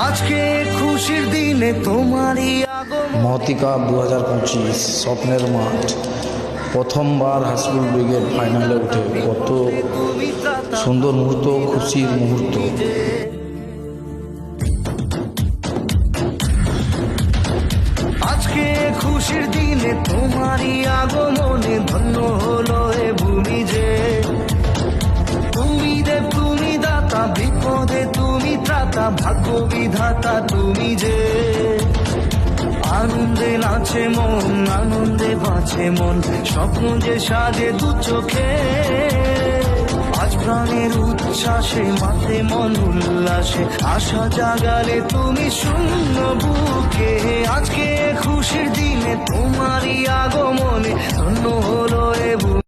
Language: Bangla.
আজকে খুশির দিনে তোমারই আগমন। মহতী কাপ 2025 স্বপ্নের মাঠ, প্রথমবার হাইস্কুল ব্রিগেড ফাইনালে উঠে কত সুন্দর মুহূর্ত, খুশির মুহূর্ত। আজকে খুশির দিনে তোমারই আগমনে ধন্য হলো এ ভূমি যে। তুমি দেব, তুমি দাতা, বিপদে তুমি ত্রাতা, ভাগ্য বিধাতা তুমি যে। আনন্দে নাচে মন, আনন্দে বাঁচে মন, স্বপ্ন যে সাজে দু চোখে। আজ প্রাণের উচ্ছ্বাসে মাতে মন উল্লাসে, আশা জাগালে তুমি শূন্য বুকে। আজকে খুশির দিনে তোমারই আগমনে ধন্য হলো এ ভূমি।